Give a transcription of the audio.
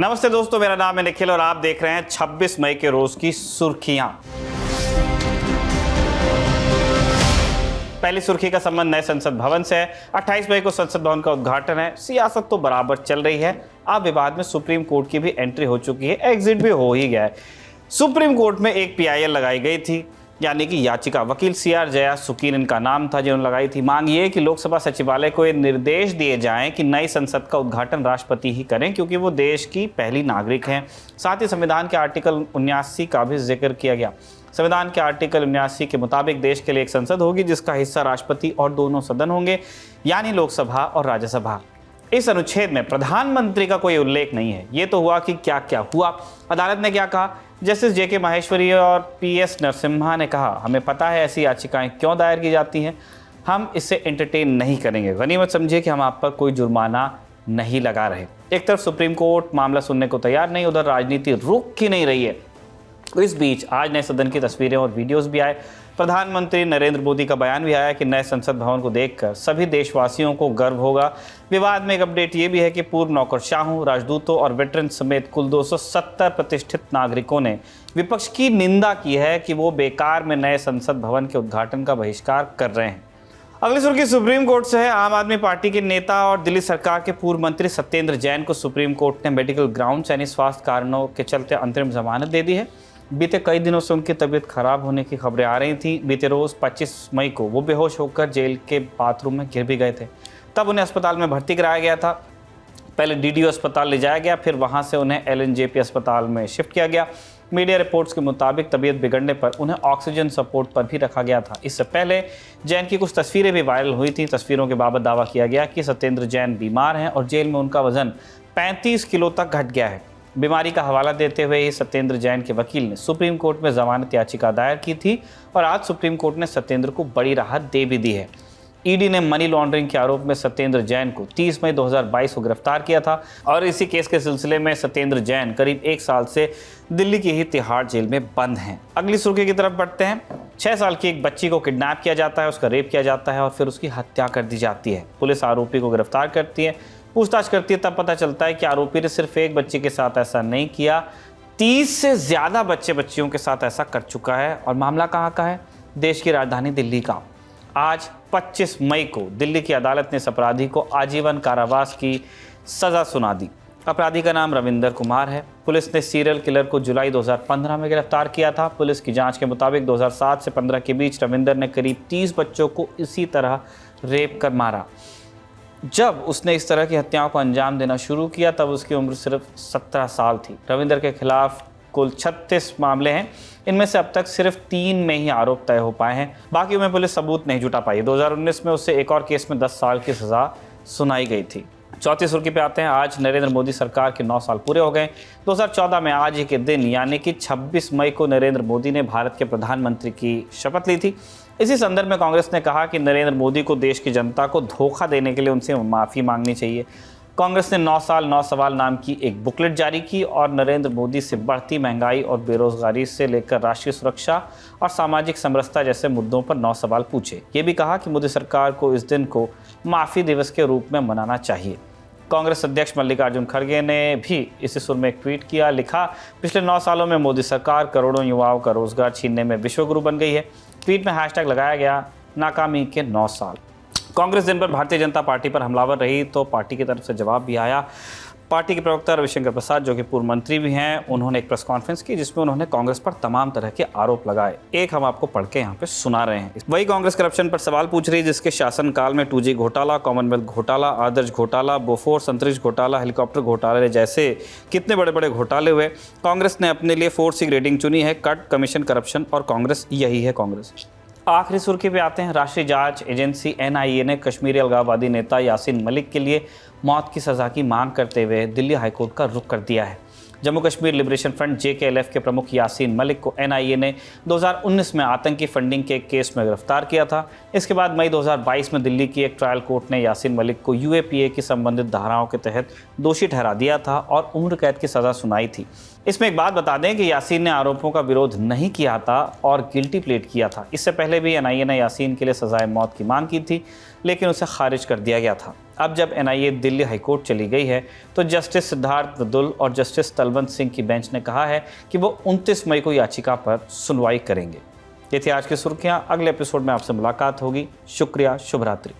नमस्ते दोस्तों, मेरा नाम है निखिल और आप देख रहे हैं 26 मई के रोज की सुर्खियां। पहली सुर्खी का संबंध नए संसद भवन से है। 28 मई को संसद भवन का उद्घाटन है। सियासत तो बराबर चल रही है। अब विवाद में सुप्रीम कोर्ट की भी एंट्री हो चुकी है, एग्जिट भी हो ही गया है। सुप्रीम कोर्ट में एक PIL लगाई गई थी, यानी कि याचिका। वकील CR जया सुकीन इनका नाम था जिन्होंने लगाई थी। मांग ये कि लोकसभा सचिवालय को ये निर्देश दिए जाएं कि नई संसद का उद्घाटन राष्ट्रपति ही करें, क्योंकि वो देश की पहली नागरिक हैं। साथ ही संविधान के आर्टिकल 79 का भी जिक्र किया गया। संविधान के आर्टिकल 79 के मुताबिक देश के लिए एक संसद होगी जिसका हिस्सा राष्ट्रपति और दोनों सदन होंगे, यानी लोकसभा और राज्यसभा। इस अनुच्छेद में प्रधानमंत्री का कोई उल्लेख नहीं है। ये तो हुआ कि क्या क्या हुआ। अदालत ने क्या कहा? जस्टिस JK माहेश्वरी और PS नरसिम्हा ने कहा, हमें पता है ऐसी याचिकाएं क्यों दायर की जाती हैं, हम इसे एंटरटेन नहीं करेंगे। गनीमत समझिए कि हम आप पर कोई जुर्माना नहीं लगा रहे। एक तरफ सुप्रीम कोर्ट मामला सुनने को तैयार नहीं, उधर राजनीति रुक ही नहीं रही है। इस बीच आज नए सदन की तस्वीरें और वीडियोस भी आए। प्रधानमंत्री नरेंद्र मोदी का बयान भी आया कि नए संसद भवन को देखकर सभी देशवासियों को गर्व होगा। विवाद में एक अपडेट ये भी है कि पूर्व नौकरशाहों, राजदूतों और वेटरन समेत कुल 270 प्रतिष्ठित नागरिकों ने विपक्ष की निंदा की है कि वो बेकार में नए संसद भवन के उद्घाटन का बहिष्कार कर रहे हैं। अगली सुर्खी सुप्रीम कोर्ट से है। आम आदमी पार्टी के नेता और दिल्ली सरकार के पूर्व मंत्री सत्येंद्र जैन को सुप्रीम कोर्ट ने मेडिकल ग्राउंड्स यानी स्वास्थ्य कारणों के चलते अंतरिम जमानत दे दी है। बीते कई दिनों से उनकी तबीयत खराब होने की खबरें आ रही थी। बीते रोज 25 मई को वो बेहोश होकर जेल के बाथरूम में गिर भी गए थे। तब उन्हें अस्पताल में भर्ती कराया गया था। पहले DDO अस्पताल ले जाया गया, फिर वहां से उन्हें LNJP अस्पताल में शिफ्ट किया गया। मीडिया रिपोर्ट्स के मुताबिक तबीयत बिगड़ने पर उन्हें ऑक्सीजन सपोर्ट पर भी रखा गया था। इससे पहले जैन की कुछ तस्वीरें भी वायरल हुई थी। तस्वीरों के बाबत दावा किया गया कि सत्येंद्र जैन बीमार हैं और जेल में उनका वजन 35 किलो तक घट गया है। बीमारी का हवाला देते हुए ही सत्येंद्र जैन के वकील ने सुप्रीम कोर्ट में जमानत याचिका दायर की थी और आज सुप्रीम कोर्ट ने सत्येंद्र को बड़ी राहत दे भी दी है। ED ने मनी लॉन्ड्रिंग के आरोप में सत्येंद्र जैन को 30 मई 2022 को गिरफ्तार किया था और इसी केस के सिलसिले में सत्येंद्र जैन करीब 1 साल से दिल्ली की ही तिहाड़ जेल में बंद हैं। अगली सुर्खी की तरफ बढ़ते हैं। 6 साल की एक बच्ची को किडनैप किया जाता है, उसका रेप किया जाता है और फिर उसकी हत्या कर दी जाती है। पुलिस आरोपी को गिरफ्तार करती है, पूछताछ करती है। तब पता चलता है कि आरोपी ने सिर्फ एक बच्ची के साथ ऐसा नहीं किया, 30 से ज्यादा बच्चियों के साथ ऐसा कर चुका है। और मामला कहाँ का है? देश की राजधानी दिल्ली का। आज 25 मई को दिल्ली की अदालत ने इस अपराधी को आजीवन कारावास की सजा सुना दी। अपराधी का नाम रविंदर कुमार है। पुलिस ने सीरियल किलर को जुलाई 2015 में गिरफ्तार किया था। पुलिस की जांच के मुताबिक 2007 से 15 के बीच रविंदर ने करीब 30 बच्चों को इसी तरह रेप कर मारा। जब उसने इस तरह की हत्याओं को अंजाम देना शुरू किया तब उसकी उम्र सिर्फ 17 साल थी। रविंदर के खिलाफ कुल 36 मामले हैं। इनमें से अब तक सिर्फ 3 में ही आरोप तय हो पाए हैं, बाकी में पुलिस सबूत नहीं जुटा पाई। 2019 में उससे एक और केस में 10 साल की सजा सुनाई गई थी। चौथी सुर्खी पे आते हैं। आज नरेंद्र मोदी सरकार के 9 साल पूरे हो गए। 2014 में आज ही के दिन यानी कि 26 मई को नरेंद्र मोदी ने भारत के प्रधानमंत्री की शपथ ली थी। इसी संदर्भ में कांग्रेस ने कहा कि नरेंद्र मोदी को देश की जनता को धोखा देने के लिए उनसे माफ़ी मांगनी चाहिए। कांग्रेस ने 9 साल 9 सवाल नाम की एक बुकलेट जारी की और नरेंद्र मोदी से बढ़ती महंगाई और बेरोजगारी से लेकर राष्ट्रीय सुरक्षा और सामाजिक समरसता जैसे मुद्दों पर 9 सवाल पूछे। ये भी कहा कि मोदी सरकार को इस दिन को माफ़ी दिवस के रूप में मनाना चाहिए। कांग्रेस अध्यक्ष मल्लिकार्जुन खड़गे ने भी इसी सुर में एक ट्वीट किया। लिखा, पिछले 9 सालों में मोदी सरकार करोड़ों युवाओं का रोजगार छीनने में विश्वगुरु बन गई है। ट्वीट में हैशटैग लगाया गया, नाकामी के 9 साल। कांग्रेस दिन भर भारतीय जनता पार्टी पर हमलावर रही तो पार्टी की तरफ से जवाब भी आया। पार्टी के प्रवक्ता रविशंकर प्रसाद, जो कि पूर्व मंत्री भी हैं, उन्होंने एक प्रेस कॉन्फ्रेंस की जिसमें उन्होंने कांग्रेस पर तमाम तरह के आरोप लगाए। एक हम आपको पढ़ के यहाँ पे सुना रहे हैं। वही कांग्रेस करप्शन पर सवाल पूछ रही है जिसके शासनकाल में 2G घोटाला, कॉमनवेल्थ घोटाला, आदर्श घोटाला, बोफोर्स अंतरिक्ष घोटाला, हेलीकॉप्टर घोटाले जैसे कितने बड़े बड़े घोटाले हुए। कांग्रेस ने अपने लिए 4C ग्रेडिंग चुनी है, कट, कमीशन, करप्शन और कांग्रेस, यही है कांग्रेस। आखिरी सुर्खी पे आते हैं। राष्ट्रीय जांच एजेंसी NIA ने कश्मीरी अलगाववादी नेता यासीन मलिक के लिए मौत की सज़ा की मांग करते हुए दिल्ली हाईकोर्ट का रुख कर दिया है। Jammu Kashmir liberation front JKLF के प्रमुख यासीन मलिक को NIA ने 2019 में आतंकी फंडिंग के एक केस में गिरफ्तार किया था। इसके बाद मई 2022 में दिल्ली की एक ट्रायल कोर्ट ने यासीन मलिक को UAPA की संबंधित धाराओं के तहत दोषी ठहरा दिया था और उम्र कैद की सज़ा सुनाई थी। इसमें एक बात बता दें कि यासीन ने आरोपों का विरोध नहीं किया था और गिल्टी प्लेड किया था। इससे पहले भी NIA ने यासीन के लिए सजाए मौत की मांग की थी। लेकिन उसे खारिज कर दिया गया था। अब जब एनआईए दिल्ली हाईकोर्ट चली गई है तो जस्टिस सिद्धार्थ दुल और जस्टिस तलवंत सिंह की बेंच ने कहा है कि वो 29 मई को याचिका पर सुनवाई करेंगे। ये थी आज की सुर्खियां। अगले एपिसोड में आपसे मुलाकात होगी। शुक्रिया, शुभ रात्रि।